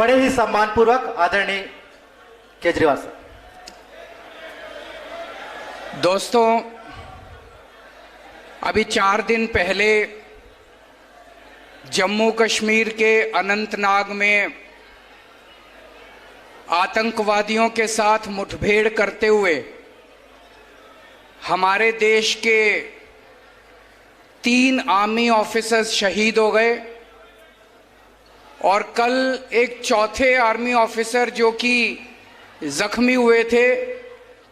बड़े ही सम्मानपूर्वक आदरणीय केजरीवाल साहब। दोस्तों, अभी 4 दिन पहले जम्मू कश्मीर के अनंतनाग में आतंकवादियों के साथ मुठभेड़ करते हुए हमारे देश के 3 आर्मी ऑफिसर्स शहीद हो गए और कल एक चौथे आर्मी ऑफिसर जो कि जख्मी हुए थे,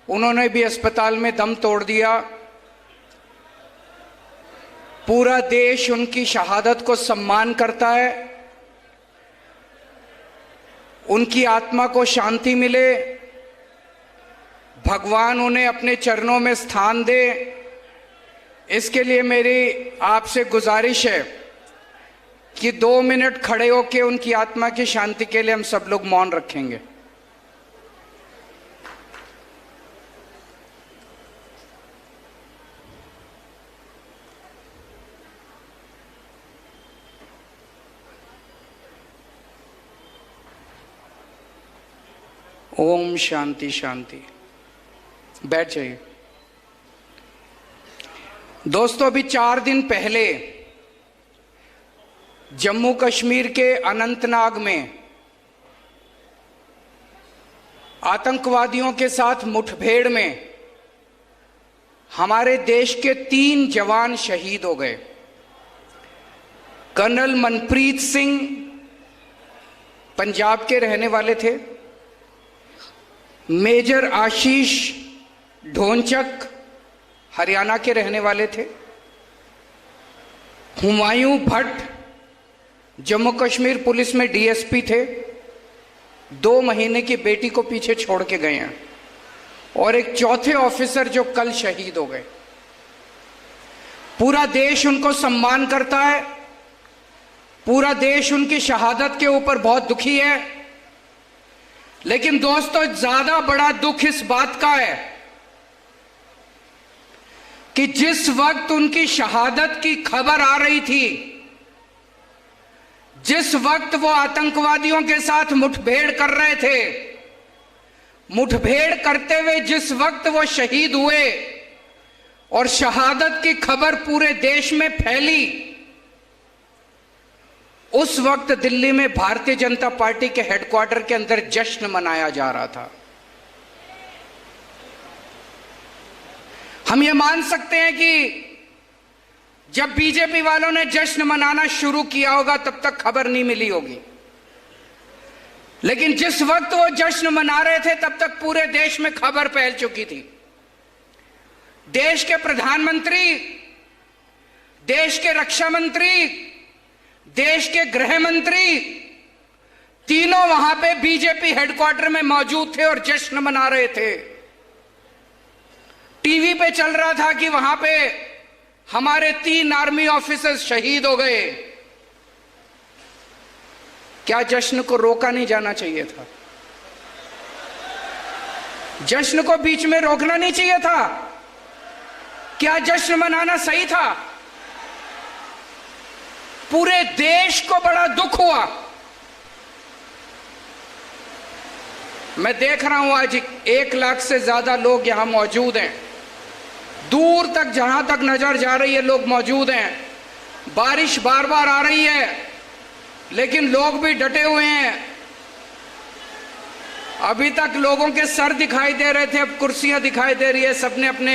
उन्होंने भी अस्पताल में दम तोड़ दिया। पूरा देश उनकी शहादत को सम्मान करता है। उनकी आत्मा को शांति मिले, भगवान उन्हें अपने चरणों में स्थान दे, इसके लिए मेरी आपसे गुजारिश है कि 2 मिनट खड़े होकर उनकी आत्मा की शांति के लिए हम सब लोग मौन रखेंगे। ओम शांति शांति। बैठ जाइए। दोस्तों, अभी 4 दिन पहले जम्मू कश्मीर के अनंतनाग में आतंकवादियों के साथ मुठभेड़ में हमारे देश के 3 जवान शहीद हो गए। कर्नल मनप्रीत सिंह पंजाब के रहने वाले थे, मेजर आशीष ढोंचक हरियाणा के रहने वाले थे, हुमायूं भट्ट जम्मू कश्मीर पुलिस में डीएसपी थे, 2 महीने की बेटी को पीछे छोड़ के गए हैं, और एक चौथे ऑफिसर जो कल शहीद हो गए। पूरा देश उनको सम्मान करता है, पूरा देश उनकी शहादत के ऊपर बहुत दुखी है। लेकिन दोस्तों, ज्यादा बड़ा दुख इस बात का है कि जिस वक्त उनकी शहादत की खबर आ रही थी, जिस वक्त वो आतंकवादियों के साथ मुठभेड़ कर रहे थे, मुठभेड़ करते हुए जिस वक्त वो शहीद हुए और शहादत की खबर पूरे देश में फैली, उस वक्त दिल्ली में भारतीय जनता पार्टी के हेडक्वार्टर के अंदर जश्न मनाया जा रहा था। हम ये मान सकते हैं कि जब बीजेपी वालों ने जश्न मनाना शुरू किया होगा तब तक खबर नहीं मिली होगी, लेकिन जिस वक्त वो जश्न मना रहे थे तब तक पूरे देश में खबर फैल चुकी थी। देश के प्रधानमंत्री, देश के रक्षा मंत्री, देश के गृह मंत्री, तीनों वहां पे बीजेपी हेडक्वार्टर में मौजूद थे और जश्न मना रहे थे। टीवी पे चल रहा था कि वहां पे हमारे 3 आर्मी ऑफिसर्स शहीद हो गए। क्या जश्न को रोका नहीं जाना चाहिए था? जश्न को बीच में रोकना नहीं चाहिए था? क्या जश्न मनाना सही था? पूरे देश को बड़ा दुख हुआ। मैं देख रहा हूं आज 1 लाख से ज्यादा लोग यहां मौजूद हैं। दूर तक, जहां तक नजर जा रही है, लोग मौजूद हैं। बारिश बार बार आ रही है, लेकिन लोग भी डटे हुए हैं। अभी तक लोगों के सर दिखाई दे रहे थे, अब कुर्सियां दिखाई दे रही है। सबने अपने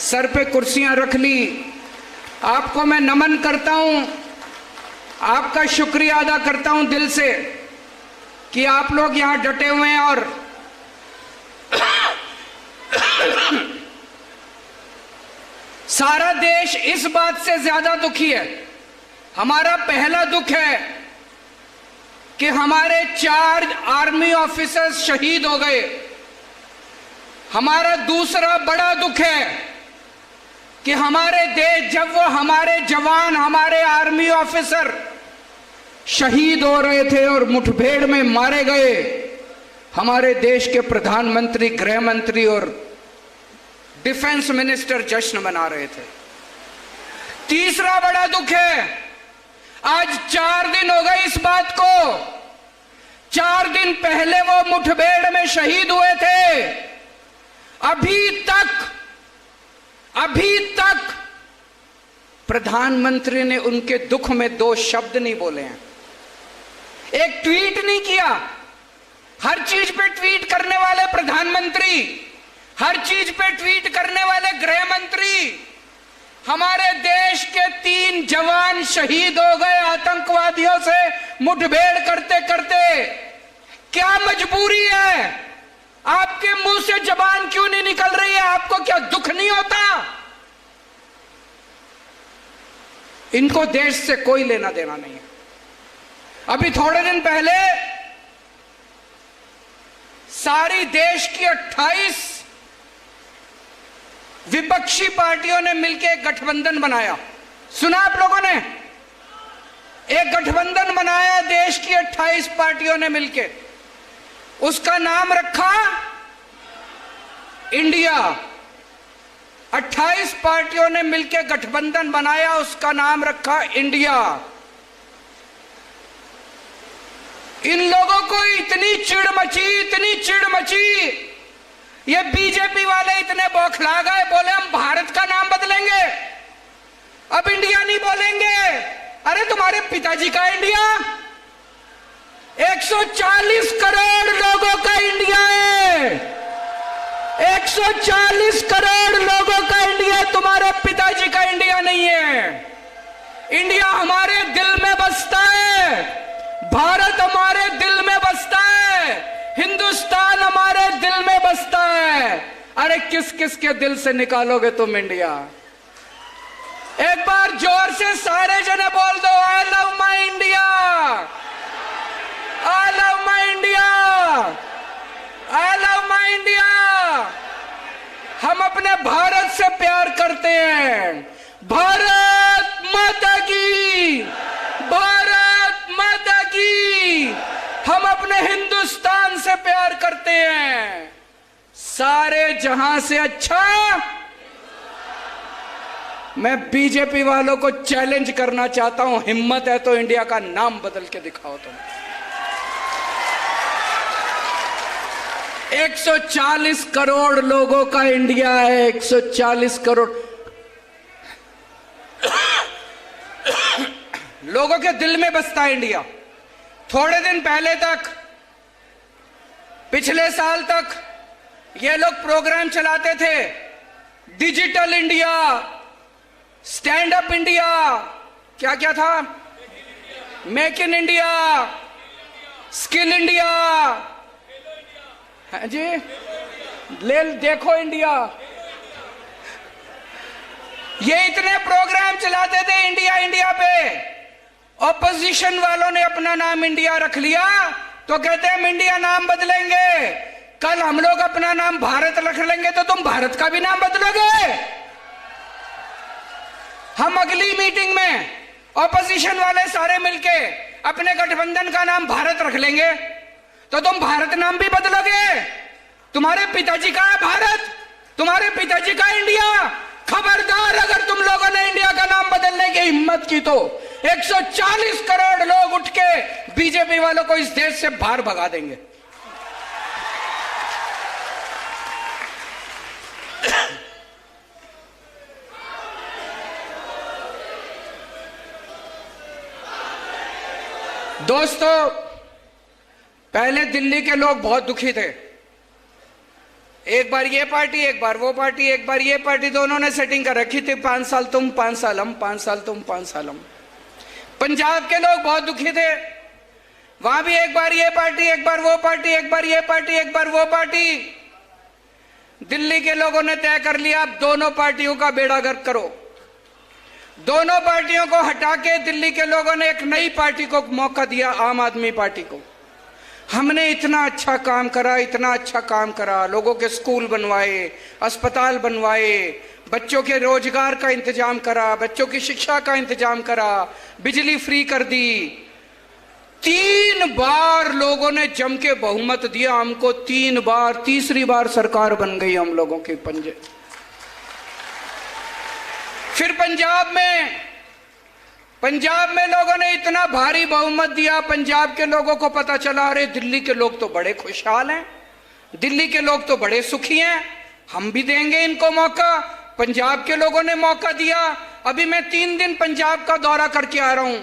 सर पे कुर्सियां रख ली। आपको मैं नमन करता हूं, आपका शुक्रिया अदा करता हूं दिल से कि आप लोग यहां डटे हुए हैं। और सारा देश इस बात से ज्यादा दुखी है। हमारा पहला दुख है कि हमारे 4 आर्मी ऑफिसर्स शहीद हो गए। हमारा दूसरा बड़ा दुख है कि हमारे देश, जब वो हमारे जवान, हमारे आर्मी ऑफिसर शहीद हो रहे थे और मुठभेड़ में मारे गए, हमारे देश के प्रधानमंत्री, गृह मंत्री और डिफेंस मिनिस्टर जश्न मना रहे थे। तीसरा बड़ा दुख है, आज 4 दिन हो गए इस बात को 4 दिन पहले वो मुठभेड़ में शहीद हुए थे। अभी तक प्रधानमंत्री ने उनके दुख में 2 शब्द नहीं बोले हैं, एक ट्वीट नहीं किया। हर चीज पे ट्वीट करने वाले प्रधानमंत्री, हर चीज पे ट्वीट करने वाले गृह मंत्री। हमारे देश के 3 जवान शहीद हो गए आतंकवादियों से मुठभेड़ करते करते। क्या मजबूरी है? आपके मुंह से जबान क्यों नहीं निकल रही है? आपको क्या दुख नहीं होता? इनको देश से कोई लेना देना नहीं है। अभी थोड़े दिन पहले सारी देश की 28 विपक्षी पार्टियों ने मिलकर एक गठबंधन बनाया। सुना आप लोगों ने? एक गठबंधन बनाया देश की 28 पार्टियों ने मिलकर, उसका नाम रखा इंडिया। 28 पार्टियों ने मिलकर गठबंधन बनाया, उसका नाम रखा इंडिया। इन लोगों को इतनी चिढ़ मची, ये बीजेपी वाले इतने बौखला गए, बोले हम भारत का नाम बदलेंगे, अब इंडिया नहीं बोलेंगे। अरे तुम्हारे पिताजी का इंडिया, 140 करोड़ लोगों का इंडिया है, 140 करोड़ लोगों का इंडिया, तुम्हारे पिताजी का इंडिया नहीं है। इंडिया हमारे दिल में बसता है, भारत हमारे दिल में बसता है, हिंदुस्तान हमारे दिल में बसता है। अरे किस किस के दिल से निकालोगे तुम इंडिया? एक बार जोर से सारे जने बोल दो, I love my India, I love my India, I love my India. हम अपने भारत से प्यार करते हैं। भारत माता की, भारत माता की। हम अपने हिंदुस्तान से प्यार करते हैं। सारे जहां से अच्छा। मैं बीजेपी वालों को चैलेंज करना चाहता हूं, हिम्मत है तो इंडिया का नाम बदल के दिखाओ तुम। 140 करोड़ लोगों का इंडिया है, 140 करोड़ लोगों के दिल में बसता है इंडिया। थोड़े दिन पहले तक, पिछले साल तक ये लोग प्रोग्राम चलाते थे, digital India, stand up India, क्या क्या था, make in India, skill India, हाँ जी, ले देखो इंडिया। ये इतने प्रोग्राम चलाते थे इंडिया इंडिया पे। ऑपोजिशन वालों ने अपना नाम इंडिया रख लिया तो कहते हैं हम इंडिया नाम बदलेंगे। कल हम लोग अपना नाम भारत रख लेंगे तो तुम भारत का भी नाम बदलोगे। हम अगली मीटिंग में ऑपोजिशन वाले सारे मिलके अपने गठबंधन का नाम भारत रख लेंगे तो तुम भारत नाम भी बदलोगे। तुम्हारे पिताजी का है भारत, तुम्हारे पिताजी का इंडिया। खबरदार अगर तुम लोगों ने इंडिया का नाम बदलने की हिम्मत की तो 140 करोड़ लोग उठ के बीजेपी वालों को इस देश से बाहर भगा देंगे। दोस्तों, पहले दिल्ली के लोग बहुत दुखी थे। एक बार ये पार्टी, एक बार वो पार्टी, एक बार ये पार्टी, दोनों ने सेटिंग कर रखी थी, 5 साल तुम, 5 साल हम, 5 साल तुम, 5 साल हम। पंजाब के लोग बहुत दुखी थे, वहां भी एक बार ये पार्टी, एक बार वो पार्टी, एक बार ये पार्टी, एक बार वो पार्टी। दिल्ली के लोगों ने तय कर लिया अब दोनों पार्टियों का बेड़ा गर्क करो। दोनों पार्टियों को हटा के दिल्ली के लोगों ने एक नई पार्टी को मौका दिया, आम आदमी पार्टी को। हमने इतना अच्छा काम करा, इतना अच्छा काम करा, लोगों के स्कूल बनवाए, अस्पताल बनवाए, बच्चों के रोजगार का इंतजाम करा, बच्चों की शिक्षा का इंतजाम करा, बिजली फ्री कर दी। 3 बार लोगों ने जम के बहुमत दिया हमको, 3 बार, तीसरी बार सरकार बन गई हम लोगों के पंजे। फिर पंजाब में पंजाब में लोगों ने इतना भारी बहुमत दिया, पंजाब के लोगों को पता चला अरे दिल्ली के लोग तो बड़े खुशहाल हैं, दिल्ली के लोग तो बड़े सुखी हैं, हम भी देंगे इनको मौका। पंजाब के लोगों ने मौका दिया। अभी मैं 3 दिन पंजाब का दौरा करके आ रहा हूं।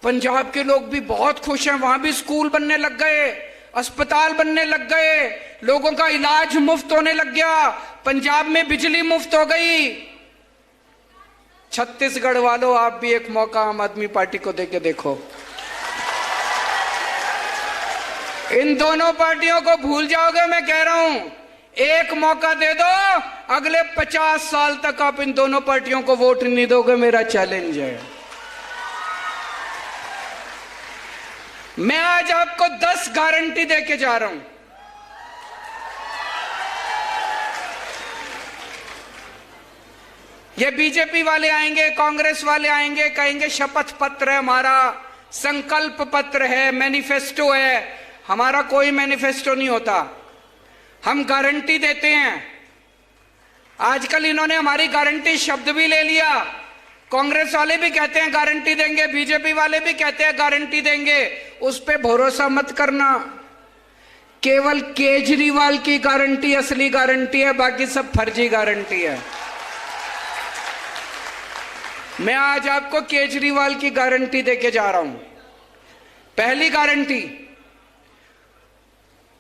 पंजाब के लोग भी बहुत खुश हैं, वहां भी स्कूल बनने लग गए, अस्पताल बनने लग गए, लोगों का इलाज मुफ्त होने लग गया, पंजाब में बिजली मुफ्त हो गई। छत्तीसगढ़ वालों, आप भी एक मौका आम आदमी पार्टी को देके देखो। इन दोनों पार्टियों को भूल जाओगे, मैं कह रहा हूं। एक मौका दे दो, अगले 50 साल तक आप इन दोनों पार्टियों को वोट नहीं दोगे, मेरा चैलेंज है। मैं आज आपको 10 गारंटी देके जा रहा हूं। ये बीजेपी वाले आएंगे, कांग्रेस वाले आएंगे, कहेंगे शपथ पत्र है हमारा, संकल्प पत्र है, मैनिफेस्टो है। हमारा कोई मैनिफेस्टो नहीं होता, हम गारंटी देते हैं। आजकल इन्होंने हमारी गारंटी शब्द भी ले लिया। कांग्रेस वाले भी कहते हैं गारंटी देंगे, बीजेपी वाले भी कहते हैं गारंटी देंगे। उस पे भरोसा मत करना। केवल केजरीवाल की गारंटी असली गारंटी है, बाकी सब फर्जी गारंटी है। मैं आज आपको केजरीवाल की गारंटी देके जा रहा हूं। पहली गारंटी,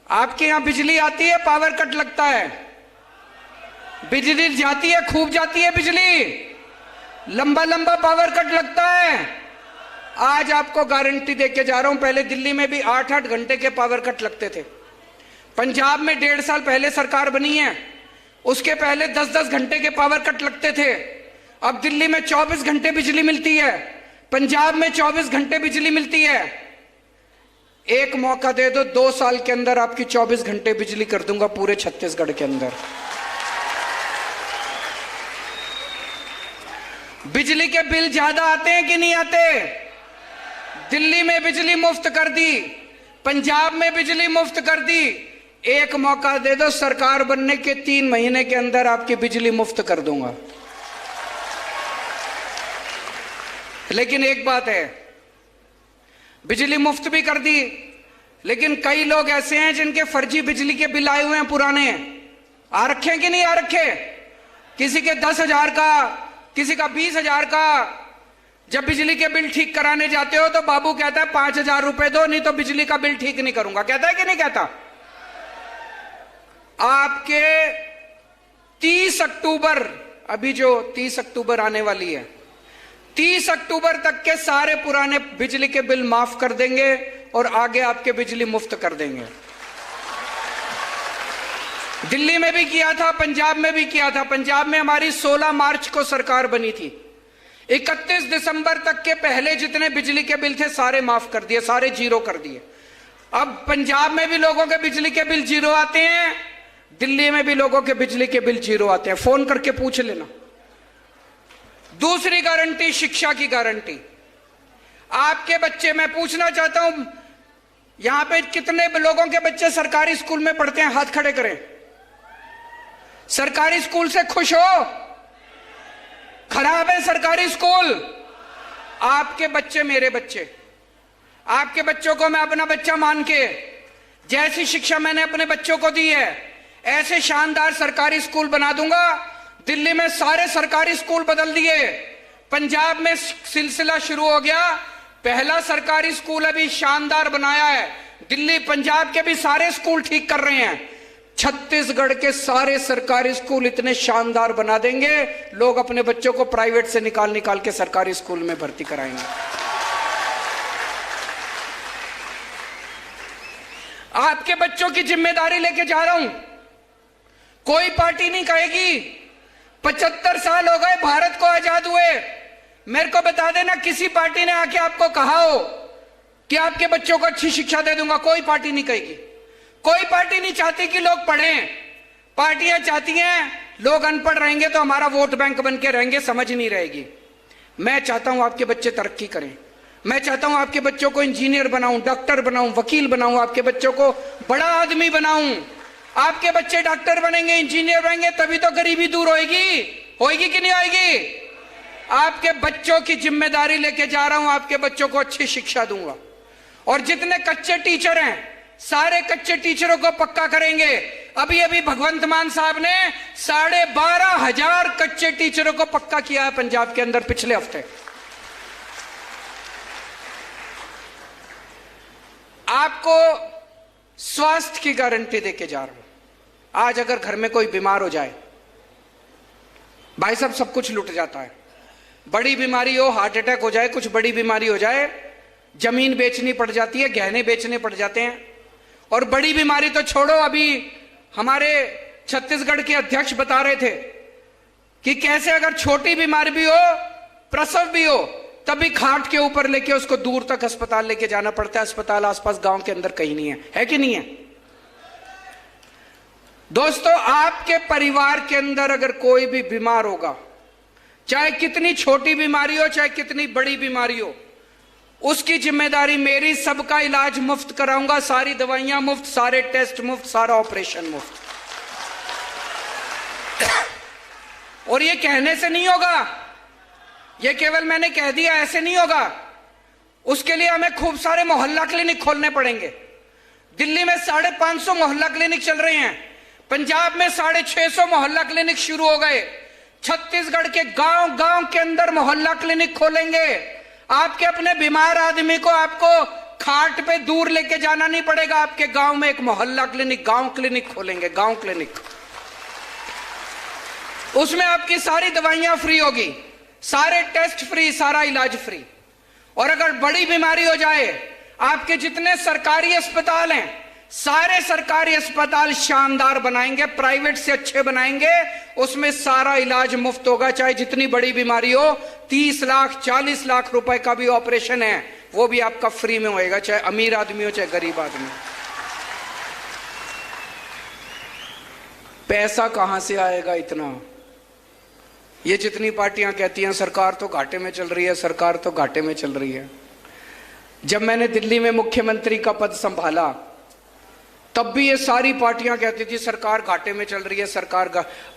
आपके यहां बिजली आती है, पावर कट लगता है, बिजली जाती है, खूब जाती है बिजली, लंबा लंबा पावर कट लगता है। आज आपको गारंटी देके जा रहा हूं। पहले दिल्ली में भी 8-8 घंटे के पावर कट लगते थे। पंजाब में 1.5 साल पहले सरकार बनी है, उसके पहले 10-10 घंटे के पावर कट लगते थे। अब दिल्ली में 24 घंटे बिजली मिलती है, पंजाब में 24 घंटे बिजली मिलती है। एक मौका दे दो, 2 साल के अंदर आपकी 24 घंटे बिजली कर दूंगा पूरे छत्तीसगढ़ के अंदर। बिजली के बिल ज्यादा आते हैं कि नहीं आते? दिल्ली में बिजली मुफ्त कर दी, पंजाब में बिजली मुफ्त कर दी। एक मौका दे दो, सरकार बनने के 3 महीने के अंदर आपकी बिजली मुफ्त कर दूंगा। लेकिन एक बात है, बिजली मुफ्त भी कर दी, लेकिन कई लोग ऐसे हैं जिनके फर्जी बिजली के बिल आए हुए हैं, पुराने आ रखे हैं कि नहीं आ रखे? किसी के 10,000 का, किसी का 20,000 का। जब बिजली के बिल ठीक कराने जाते हो तो बाबू कहता है 5,000 रुपए दो, नहीं तो बिजली का बिल ठीक नहीं करूंगा। कहता है कि नहीं कहता? आपके 30 अक्टूबर, अभी जो 30 अक्टूबर आने वाली है, 30 अक्टूबर तक के सारे पुराने बिजली के बिल माफ कर देंगे और आगे आपके बिजली मुफ्त कर देंगे। दिल्ली में भी किया था, पंजाब में भी किया था। पंजाब में हमारी 16 मार्च को सरकार बनी थी। 31 दिसंबर तक के पहले जितने बिजली के बिल थे सारे माफ कर दिए, सारे जीरो कर दिए। अब पंजाब में भी लोगों के बिजली के बिल जीरो आते हैं, दिल्ली में भी लोगों के बिजली के बिल जीरो आते हैं। फोन करके पूछ लेना। दूसरी गारंटी, शिक्षा की गारंटी। आपके बच्चे, मैं पूछना चाहता हूं, यहां पे कितने लोगों के बच्चे सरकारी स्कूल में पढ़ते हैं? हाथ खड़े करें। सरकारी स्कूल से खुश हो? खराब है सरकारी स्कूल? आपके बच्चे मेरे बच्चे, आपके बच्चों को मैं अपना बच्चा मान के, जैसी शिक्षा मैंने अपने बच्चों को दी है, ऐसे शानदार सरकारी स्कूल बना दूंगा। दिल्ली में सारे सरकारी स्कूल बदल दिए, पंजाब में सिलसिला शुरू हो गया। पहला सरकारी स्कूल अभी शानदार बनाया है, दिल्ली पंजाब के भी सारे स्कूल ठीक कर रहे हैं। छत्तीसगढ़ के सारे सरकारी स्कूल इतने शानदार बना देंगे, लोग अपने बच्चों को प्राइवेट से निकाल निकाल के सरकारी स्कूल में भर्ती कराएंगे। आपके बच्चों की जिम्मेदारी लेके जा रहा हूं। कोई पार्टी नहीं कहेगी 75 साल हो गए भारत को आजाद हुए, मेरे को बता देना किसी पार्टी ने आके आपको कहा हो कि आपके बच्चों को अच्छी शिक्षा दे दूंगा। कोई पार्टी नहीं कहेगी। कोई पार्टी नहीं चाहती कि लोग पढ़ें। पार्टियां चाहती हैं लोग अनपढ़ रहेंगे तो हमारा वोट बैंक बन के रहेंगे, समझ नहीं रहेगी। मैं चाहता हूं आपके बच्चे तरक्की करें। मैं चाहता हूं आपके बच्चों को इंजीनियर बनाऊं, डॉक्टर बनाऊं, वकील बनाऊं, आपके बच्चों को बड़ा आदमी बनाऊं। आपके बच्चे डॉक्टर बनेंगे, इंजीनियर बनेंगे, तभी तो गरीबी दूर होगी। होगी कि नहीं होगी? आपके बच्चों की जिम्मेदारी लेके जा रहा हूं, आपके बच्चों को अच्छी शिक्षा दूंगा। और जितने कच्चे टीचर हैं सारे कच्चे टीचरों को पक्का करेंगे। अभी अभी भगवंत मान साहब ने 12,500 कच्चे टीचरों को पक्का किया है पंजाब के अंदर पिछले हफ्ते। आपको स्वास्थ्य की गारंटी देके जा रहा हूं। आज अगर घर में कोई बीमार हो जाए, भाई साहब सब कुछ लुट जाता है। बड़ी बीमारी हो, हार्ट अटैक हो जाए, कुछ बड़ी बीमारी हो जाए, जमीन बेचनी पड़ जाती है, गहने बेचने पड़ जाते हैं। और बड़ी बीमारी तो छोड़ो, अभी हमारे छत्तीसगढ़ के अध्यक्ष बता रहे थे कि कैसे अगर छोटी बीमारी भी हो, प्रसव भी हो, तभी खाट के ऊपर लेके उसको दूर तक अस्पताल लेके जाना पड़ता है। अस्पताल आसपास गांव के अंदर कहीं नहीं है कि नहीं है? दोस्तों, आपके परिवार के अंदर अगर कोई भी बीमार होगा, चाहे कितनी छोटी बीमारी हो, चाहे कितनी बड़ी बीमारी हो, उसकी जिम्मेदारी मेरी। सबका इलाज मुफ्त कराऊंगा, सारी दवाइयां मुफ्त, सारे टेस्ट मुफ्त, सारा ऑपरेशन मुफ्त। और ये कहने से नहीं होगा, ये केवल मैंने कह दिया, ऐसे नहीं होगा। उसके लिए हमें खूब सारे मोहल्ला क्लिनिक खोलने पड़ेंगे। दिल्ली में 550 मोहल्ला क्लिनिक चल रहे हैं, पंजाब में 650 मोहल्ला क्लिनिक शुरू हो गए। छत्तीसगढ़ के गांव गांव के अंदर मोहल्ला क्लिनिक खोलेंगे। आपके अपने बीमार आदमी को आपको खाट पे दूर लेके जाना नहीं पड़ेगा, आपके गांव में एक मोहल्ला क्लिनिक, गांव क्लिनिक खोलेंगे, गांव क्लिनिक। उसमें आपकी सारी दवाइयां फ्री होगी, सारे टेस्ट फ्री, सारा इलाज फ्री। और अगर बड़ी बीमारी हो जाए, आपके जितने सरकारी अस्पताल हैं, सारे सरकारी अस्पताल शानदार बनाएंगे, प्राइवेट से अच्छे बनाएंगे, उसमें सारा इलाज मुफ्त होगा। चाहे जितनी बड़ी बीमारी हो, 30 लाख 40 लाख रुपए का भी ऑपरेशन है, वो भी आपका फ्री में होएगा, चाहे अमीर आदमी हो चाहे गरीब आदमी। पैसा कहां से आएगा इतना? ये जितनी पार्टियां कहती हैं सरकार तो घाटे में चल रही है, सरकार तो घाटे में चल रही है। जब मैंने दिल्ली में मुख्यमंत्री का पद संभाला, तब भी ये सारी पार्टियां कहती थी सरकार घाटे में चल रही है, सरकार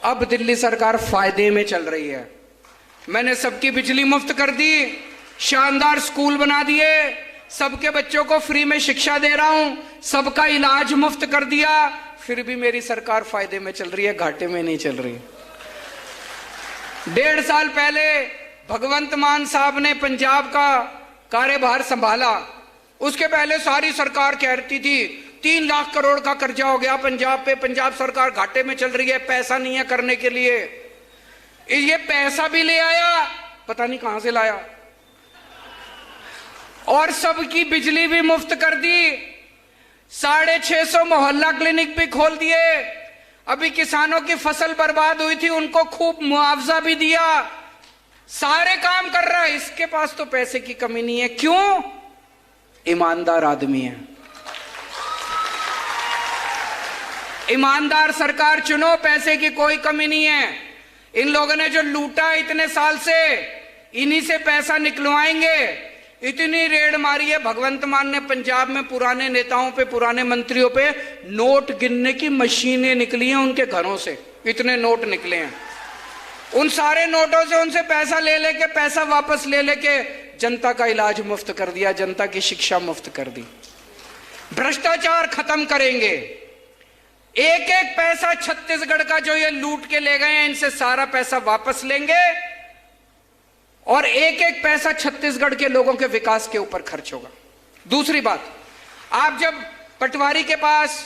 अब दिल्ली सरकार फायदे में चल रही है। मैंने सबकी बिजली मुफ्त कर दी, शानदार स्कूल बना दिए, सबके बच्चों को फ्री में शिक्षा दे रहा हूं, सबका इलाज मुफ्त कर दिया। फिर भी मेरी सरकार फायदे में चल रही है, घाटे में नहीं चल रही। 1.5 साल पहले भगवंत मान साहब ने पंजाब का कार्यभार संभाला। उसके पहले सारी सरकार कहती थी 3 लाख करोड़ का कर्जा हो गया पंजाब पे, पंजाब सरकार घाटे में चल रही है, पैसा नहीं है करने के लिए। ये पैसा भी ले आया, पता नहीं कहां से लाया, और सबकी बिजली भी मुफ्त कर दी, 650 मोहल्ला क्लिनिक भी खोल दिए। अभी किसानों की फसल बर्बाद हुई थी, उनको खूब मुआवजा भी दिया, सारे काम कर रहा है। इसके पास तो पैसे की कमी नहीं है। क्यों? ईमानदार आदमी है। ईमानदार सरकार चुनो, पैसे की कोई कमी नहीं है। इन लोगों ने जो लूटा इतने साल से, इन्हीं से पैसा निकलवाएंगे। इतनी रेड मारी है भगवंत मान ने पंजाब में, पुराने नेताओं पे, पुराने मंत्रियों पे नोट गिनने की मशीनें निकली हैं उनके घरों से, इतने नोट निकले हैं। उन सारे नोटों से उनसे पैसा ले लेके, पैसा वापस ले लेके जनता का इलाज मुफ्त कर दिया, जनता की शिक्षा मुफ्त कर दी। भ्रष्टाचार खत्म करेंगे। एक एक पैसा छत्तीसगढ़ का जो ये लूट के ले गए हैं, इनसे सारा पैसा वापस लेंगे और एक एक पैसा छत्तीसगढ़ के लोगों के विकास के ऊपर खर्च होगा। दूसरी बात, आप जब पटवारी के पास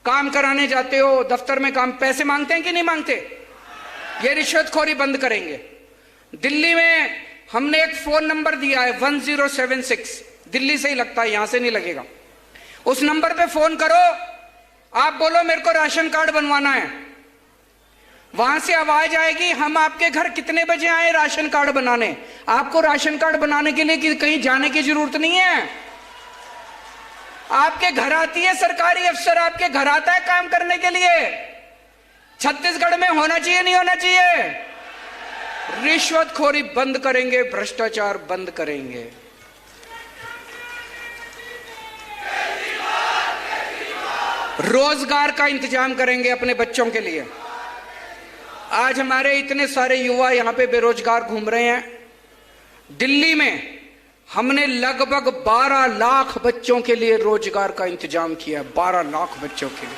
काम कराने जाते हो, दफ्तर में काम, पैसे मांगते हैं कि नहीं मांगते? ये रिश्वतखोरी बंद करेंगे। दिल्ली में हमने एक फोन नंबर दिया है 1076, दिल्ली से ही लगता है, यहां से नहीं लगेगा। उस नंबर पे फोन करो, आप बोलो मेरे को राशन कार्ड बनवाना है, वहां से आवाज आएगी हम आपके घर कितने बजे आए राशन कार्ड बनाने। आपको राशन कार्ड बनाने के लिए कहीं जाने की जरूरत नहीं है, आपके घर आती है सरकारी अफसर, आपके घर आता है काम करने के लिए। छत्तीसगढ़ में होना चाहिए नहीं होना चाहिए? रिश्वतखोरी बंद करेंगे, भ्रष्टाचार बंद करेंगे। रोजगार का इंतजाम करेंगे अपने बच्चों के लिए। आज हमारे इतने सारे युवा यहाँ पे बेरोजगार घूम रहे हैं, दिल्ली में हमने लगभग 12 लाख बच्चों के लिए रोजगार का इंतजाम किया। 12 लाख बच्चों के लिए।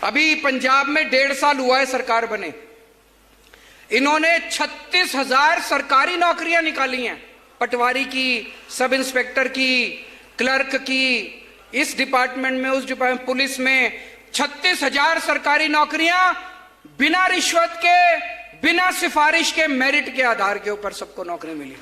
अभी पंजाब में 1.5 साल हुआ है सरकार बने, इन्होंने 36,000 सरकारी नौकरियां निकाली हैं। पटवारी की, सब इंस्पेक्टर की, क्लर्क की, इस डिपार्टमेंट में, उस डिपार्टमेंट, पुलिस में 36,000 सरकारी नौकरियां बिना रिश्वत के, बिना सिफारिश के, मेरिट के आधार के ऊपर सबको नौकरी मिली।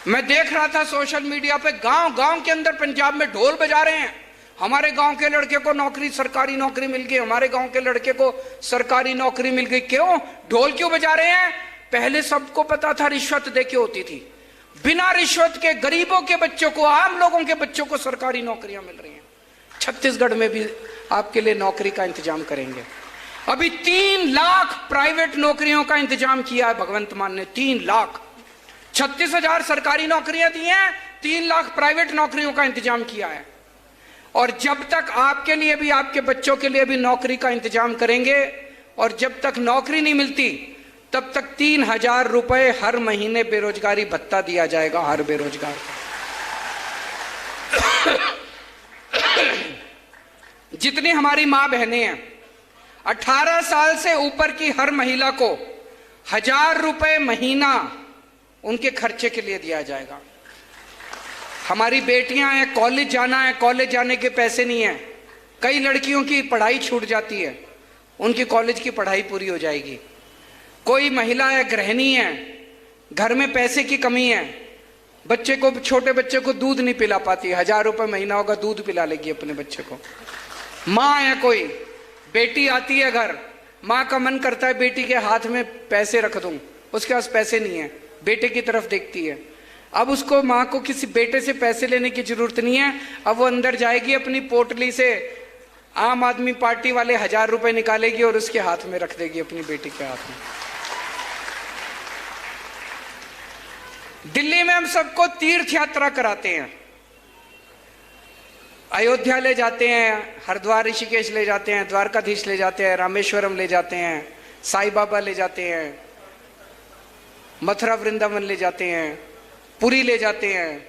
मैं देख रहा था सोशल मीडिया पे, गांव गांव के अंदर पंजाब में ढोल बजा रहे हैं, हमारे गांव के लड़के को नौकरी, सरकारी नौकरी मिल गई, हमारे गांव के लड़के को सरकारी नौकरी मिल गई। क्यों ढोल क्यों बजा रहे हैं? पहले सबको पता था रिश्वत देके होती थी, बिना रिश्वत के गरीबों के बच्चों को, आम लोगों के बच्चों को सरकारी नौकरियां मिल रही हैं। छत्तीसगढ़ में भी आपके लिए नौकरी का इंतजाम करेंगे। अभी 3 लाख प्राइवेट नौकरियों का इंतजाम किया है भगवंत मान ने। 3 लाख, 36,000 सरकारी नौकरियां दी हैं, 3 लाख प्राइवेट नौकरियों का इंतजाम किया है। और जब तक आपके लिए भी, आपके बच्चों के लिए भी नौकरी का इंतजाम करेंगे, और जब तक नौकरी नहीं मिलती तब तक 3,000 रुपए हर महीने बेरोजगारी भत्ता दिया जाएगा हर बेरोजगार को। जितनी हमारी मां बहनें हैं, 18 साल से ऊपर की हर महिला को 1,000 रुपए महीना उनके खर्चे के लिए दिया जाएगा। हमारी बेटियां हैं, कॉलेज जाना है, कॉलेज जाने के पैसे नहीं है, कई लड़कियों की पढ़ाई छूट जाती है, उनकी कॉलेज की पढ़ाई पूरी हो जाएगी। कोई महिला है, गृहिणी है, घर में पैसे की कमी है, बच्चे को, छोटे बच्चे को दूध नहीं पिला पाती, 1,000 रुपए महीना होगा, दूध पिला लेगी अपने बच्चे को। माँ है, कोई बेटी आती है घर, माँ का मन करता है बेटी के हाथ में पैसे रख दूं, उसके पास पैसे नहीं है, बेटे की तरफ देखती है। अब उसको, माँ को किसी बेटे से पैसे लेने की जरूरत नहीं है, अब वो अंदर जाएगी, अपनी पोटली से आम आदमी पार्टी वाले 1,000 रुपए निकालेगी और उसके हाथ में रख देगी, अपनी बेटी के हाथ में। दिल्ली में हम सबको तीर्थ यात्रा कराते हैं, अयोध्या ले जाते हैं, हरिद्वार ऋषिकेश ले जाते हैं, द्वारकाधीश ले जाते हैं, रामेश्वरम ले जाते हैं, साईं बाबा ले जाते हैं, मथुरा वृंदावन ले जाते हैं, पुरी ले जाते हैं।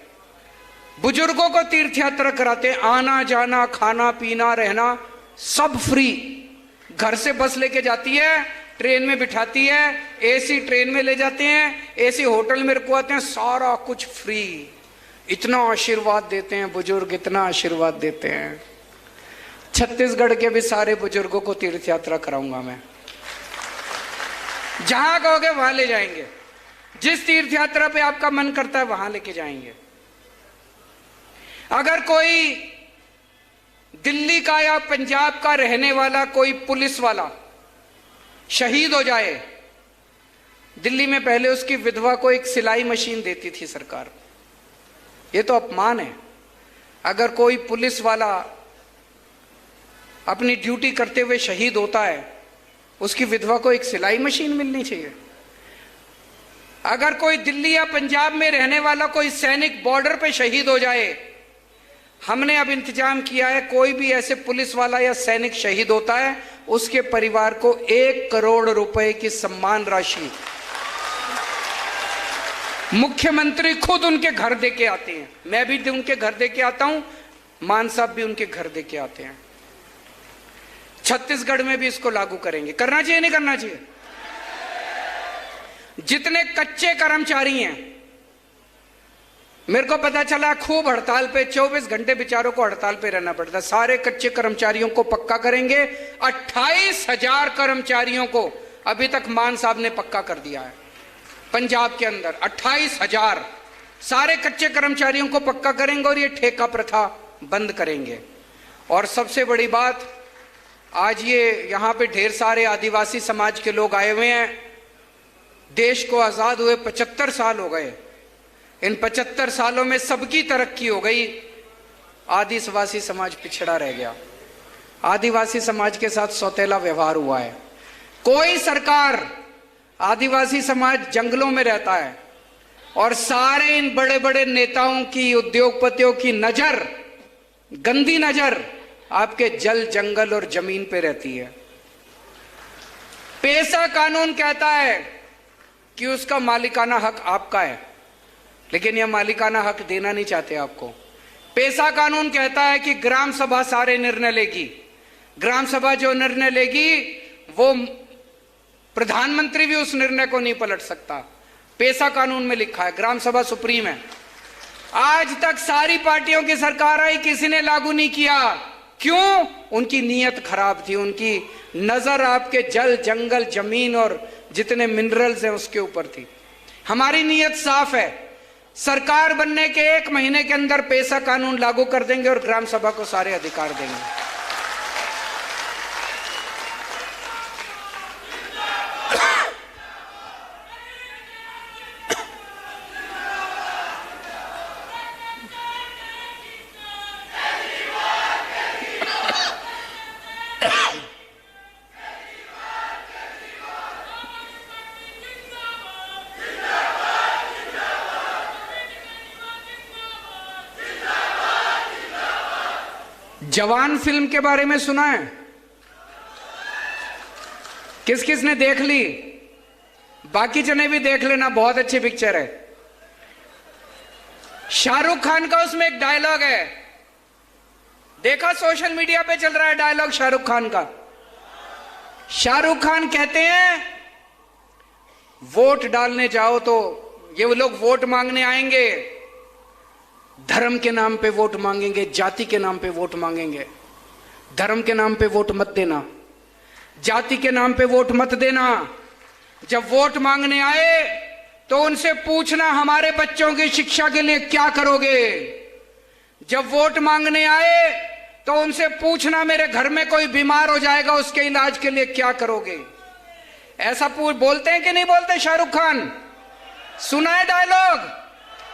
बुजुर्गों को तीर्थ यात्रा कराते हैं, आना जाना, खाना पीना, रहना सब फ्री। घर से बस लेके जाती है, ट्रेन में बिठाती है, एसी ट्रेन में ले जाते हैं, एसी होटल में रुकवाते हैं, सारा कुछ फ्री। इतना आशीर्वाद देते हैं बुजुर्ग, इतना आशीर्वाद देते हैं। छत्तीसगढ़ के भी सारे बुजुर्गों को तीर्थ यात्रा कराऊंगा मैं, जहां कहोगे वहां ले जाएंगे, जिस तीर्थ यात्रा पे आपका मन करता है वहां लेके जाएंगे। अगर कोई दिल्ली का या पंजाब का रहने वाला कोई पुलिस वाला शहीद हो जाए, दिल्ली में पहले उसकी विधवा को एक सिलाई मशीन देती थी सरकार, ये तो अपमान है। अगर कोई पुलिस वाला अपनी ड्यूटी करते हुए शहीद होता है, उसकी विधवा को एक सिलाई मशीन मिलनी चाहिए। अगर कोई दिल्ली या पंजाब में रहने वाला कोई सैनिक बॉर्डर पे शहीद हो जाए, हमने अब इंतजाम किया है, कोई भी ऐसे पुलिस वाला या सैनिक शहीद होता है, उसके परिवार को 1 करोड़ रुपए की सम्मान राशि मुख्यमंत्री खुद उनके घर दे के आते हैं। मैं भी उनके घर दे के आता हूं, मान साहब भी उनके घर दे के आते हैं। छत्तीसगढ़ में भी इसको लागू करेंगे। करना चाहिए नहीं करना चाहिए? जितने कच्चे कर्मचारी हैं, मेरे को पता चला खूब हड़ताल पे, 24 घंटे बेचारों को हड़ताल पे रहना पड़ता है, सारे कच्चे कर्मचारियों को पक्का करेंगे। 28,000 कर्मचारियों को अभी तक मान साहब ने पक्का कर दिया है पंजाब के अंदर। 28,000 सारे कच्चे कर्मचारियों को पक्का करेंगे और ये ठेका प्रथा बंद करेंगे। और सबसे बड़ी बात, आज ये यहाँ पे ढेर सारे आदिवासी समाज के लोग आए हुए हैं। देश को आजाद हुए 75 साल हो गए, इन 75 सालों में सबकी तरक्की हो गई, आदिवासी समाज पिछड़ा रह गया। आदिवासी समाज के साथ सौतेला व्यवहार हुआ है। कोई सरकार, आदिवासी समाज जंगलों में रहता है और सारे इन बड़े बड़े नेताओं की, उद्योगपतियों की नजर, गंदी नजर आपके जल, जंगल और जमीन पे रहती है। पेसा कानून कहता है कि उसका मालिकाना हक आपका है, लेकिन यह मालिकाना हक देना नहीं चाहते आपको। पेशा कानून कहता है कि ग्राम सभा सारे निर्णय लेगी, ग्राम सभा जो निर्णय लेगी वो प्रधानमंत्री भी उस निर्णय को नहीं पलट सकता। पेशा कानून में लिखा है, ग्राम सभा सुप्रीम है। आज तक सारी पार्टियों की सरकार आई, किसी ने लागू नहीं किया। क्यों? उनकी नीयत खराब थी, उनकी नजर आपके जल जंगल जमीन और जितने मिनरल्स हैं उसके ऊपर थी। हमारी नीयत साफ है, सरकार बनने के 1 महीने के अंदर पेशा कानून लागू कर देंगे और ग्राम सभा को सारे अधिकार देंगे। जवान फिल्म के बारे में सुना है? किस किस ने देख ली? बाकी जने भी देख लेना, बहुत अच्छी पिक्चर है। शाहरुख खान का उसमें एक डायलॉग है, देखा सोशल मीडिया पे चल रहा है डायलॉग शाहरुख खान का। शाहरुख खान कहते हैं वोट डालने जाओ तो ये लोग वोट मांगने आएंगे, धर्म के नाम पे वोट मांगेंगे, जाति के नाम पे वोट मांगेंगे। धर्म के नाम पे वोट मत देना, जाति के नाम पे वोट मत देना। जब वोट मांगने आए तो उनसे पूछना हमारे बच्चों की शिक्षा के लिए क्या करोगे। जब वोट मांगने आए तो उनसे पूछना मेरे घर में कोई बीमार हो जाएगा उसके इलाज के लिए क्या करोगे। ऐसा बोलते हैं कि नहीं बोलते शाहरुख खान? सुना है डायलॉग?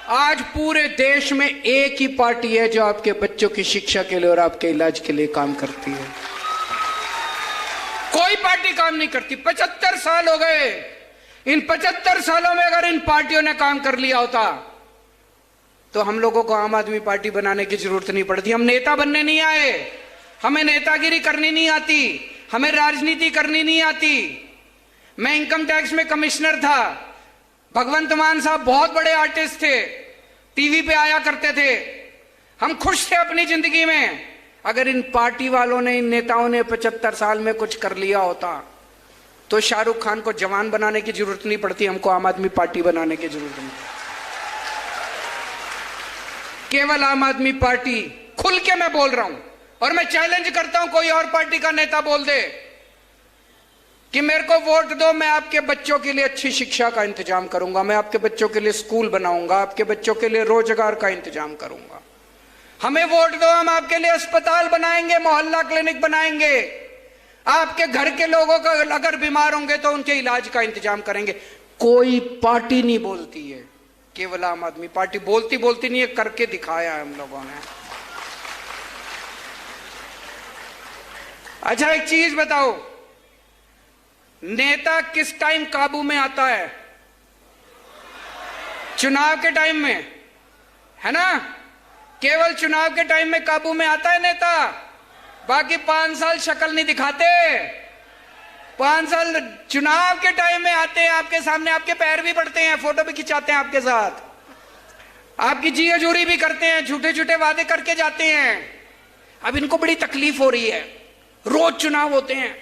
आज पूरे देश में एक ही पार्टी है जो आपके बच्चों की शिक्षा के लिए और आपके इलाज के लिए काम करती है। कोई पार्टी काम नहीं करती। 75 साल हो गए। इन 75 सालों में अगर इन पार्टियों ने काम कर लिया होता तो हम लोगों को आम आदमी पार्टी बनाने की जरूरत नहीं पड़ती। हम नेता बनने नहीं आए, हमें नेतागिरी करनी नहीं आती, हमें राजनीति करनी नहीं आती। मैं इनकम टैक्स में कमिश्नर था। भगवंत मान साहब बहुत बड़े आर्टिस्ट थे, टीवी पे आया करते थे। हम खुश थे अपनी जिंदगी में। अगर इन पार्टी वालों ने, इन नेताओं ने 75 साल में कुछ कर लिया होता तो शाहरुख खान को जवान बनाने की जरूरत नहीं पड़ती, हमको आम आदमी पार्टी बनाने की जरूरत नहीं। केवल आम आदमी पार्टी, खुल के मैं बोल रहा हूं और मैं चैलेंज करता हूं कोई और पार्टी का नेता बोल दे कि मेरे को वोट दो, मैं आपके बच्चों के लिए अच्छी शिक्षा का इंतजाम करूंगा, मैं आपके बच्चों के लिए स्कूल बनाऊंगा, आपके बच्चों के लिए रोजगार का इंतजाम करूंगा। हमें वोट दो, हम आपके लिए अस्पताल बनाएंगे, मोहल्ला क्लिनिक बनाएंगे, आपके घर के लोगों का अगर बीमार होंगे तो उनके इलाज का इंतजाम करेंगे। कोई पार्टी नहीं बोलती है, केवल आम आदमी पार्टी बोलती नहीं है, करके दिखाया है हम लोगों ने। अच्छा एक चीज बताओ, नेता किस टाइम काबू में आता है? चुनाव के टाइम में, है ना? केवल चुनाव के टाइम में काबू में आता है नेता, बाकी 5 साल शक्ल नहीं दिखाते। 5 साल चुनाव के टाइम में आते हैं, आपके सामने आपके पैर भी पड़ते हैं, फोटो भी खिंचाते हैं आपके साथ, आपकी जी हजूरी भी करते हैं, झूठे झूठे वादे करके जाते हैं। अब इनको बड़ी तकलीफ हो रही है, रोज चुनाव होते हैं,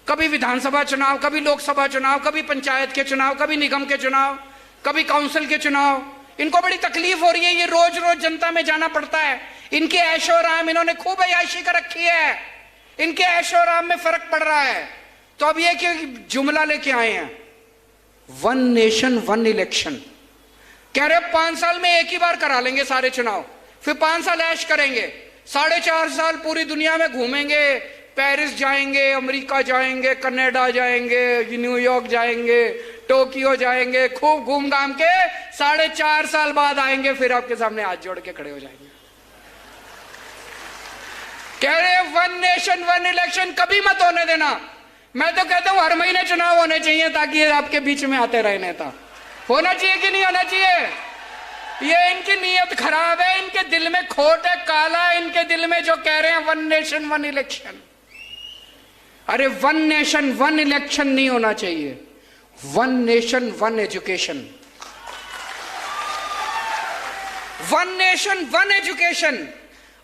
कभी विधानसभा चुनाव, कभी लोकसभा चुनाव, कभी पंचायत के चुनाव, कभी निगम के चुनाव, कभी काउंसिल के चुनाव। इनको बड़ी तकलीफ हो रही है, ये रोज रोज जनता में जाना पड़ता है। इनके ऐशो आराम, इन्होंने खूब अय्याशी कर रखी है, इनके ऐशो आराम में फर्क पड़ रहा है। तो अब ये कि जुमला लेके आए हैं, 1 नेशन 1 इलेक्शन। कह रहे 5 साल में एक ही बार करा लेंगे सारे चुनाव, फिर 5 साल ऐश करेंगे, 4.5 साल पूरी दुनिया में घूमेंगे, पेरिस जाएंगे, अमेरिका जाएंगे, कनाडा जाएंगे, न्यूयॉर्क जाएंगे, टोक्यो जाएंगे, खूब घूम घाम के 4.5 साल बाद आएंगे, फिर आपके सामने हाथ जोड़ के खड़े हो जाएंगे। कह रहे 1 नेशन 1 इलेक्शन कभी मत होने देना। मैं तो कहता हूं हर महीने चुनाव होने चाहिए ताकि आपके बीच में आते रहे नेता। होना चाहिए कि नहीं होना चाहिए? ये इनकी नीयत खराब है, इनके दिल में खोट है, काला है इनके दिल में, जो कह रहे हैं 1 नेशन 1 इलेक्शन। अरे 1 नेशन 1 इलेक्शन नहीं होना चाहिए, one nation one education, one nation one education.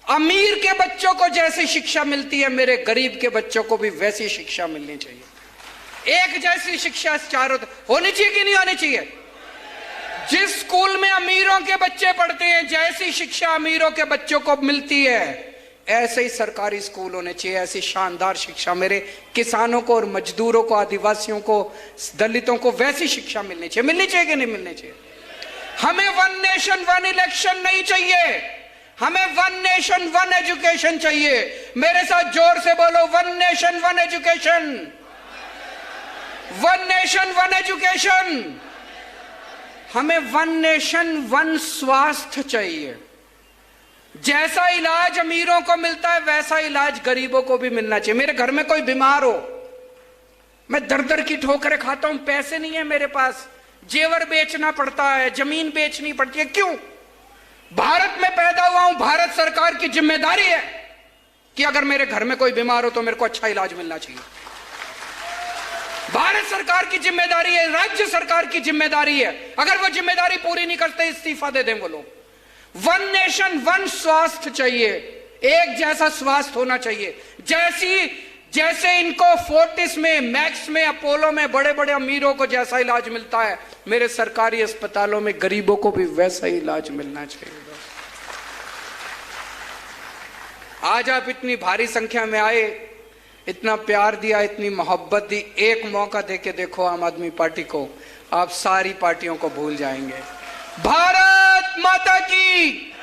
अमीर के बच्चों को जैसी शिक्षा मिलती है, मेरे गरीब के बच्चों को भी वैसी शिक्षा मिलनी चाहिए। एक जैसी शिक्षा चारों होनी चाहिए कि नहीं होनी चाहिए? जिस स्कूल में अमीरों के बच्चे पढ़ते हैं, जैसी शिक्षा अमीरों के बच्चों को मिलती है, ऐसे ही सरकारी स्कूल होने चाहिए। ऐसी शानदार शिक्षा मेरे किसानों को और मजदूरों को, आदिवासियों को, दलितों को वैसी शिक्षा मिलनी चाहिए। मिलनी चाहिए कि नहीं मिलनी चाहिए? हमें वन नेशन वन इलेक्शन नहीं चाहिए, हमें वन नेशन वन एजुकेशन चाहिए। मेरे साथ जोर से बोलो, one nation one education, one nation one education. हमें वन नेशन वन स्वास्थ्य चाहिए। जैसा इलाज अमीरों को मिलता है, वैसा इलाज गरीबों को भी मिलना चाहिए। मेरे घर में कोई बीमार हो, मैं दर दर की ठोकरें खाता हूं, पैसे नहीं है मेरे पास, जेवर बेचना पड़ता है, जमीन बेचनी पड़ती है। क्यों? भारत में पैदा हुआ हूं, भारत सरकार की जिम्मेदारी है कि अगर मेरे घर में कोई बीमार हो तो मेरे को अच्छा इलाज मिलना चाहिए। भारत सरकार की जिम्मेदारी है, राज्य सरकार की जिम्मेदारी है। अगर वो जिम्मेदारी पूरी नहीं करते, इस्तीफा दे दें वो लोग। वन नेशन वन स्वास्थ्य चाहिए, एक जैसा स्वास्थ्य होना चाहिए। जैसे इनको फोर्टिस में, मैक्स में, अपोलो में बड़े बड़े अमीरों को जैसा इलाज मिलता है, मेरे सरकारी अस्पतालों में गरीबों को भी वैसा ही इलाज मिलना चाहिए। आज आप इतनी भारी संख्या में आए, इतना प्यार दिया, इतनी मोहब्बत दी। एक मौका देके देखो आम आदमी पार्टी को, आप सारी पार्टियों को भूल जाएंगे। भारत माता की।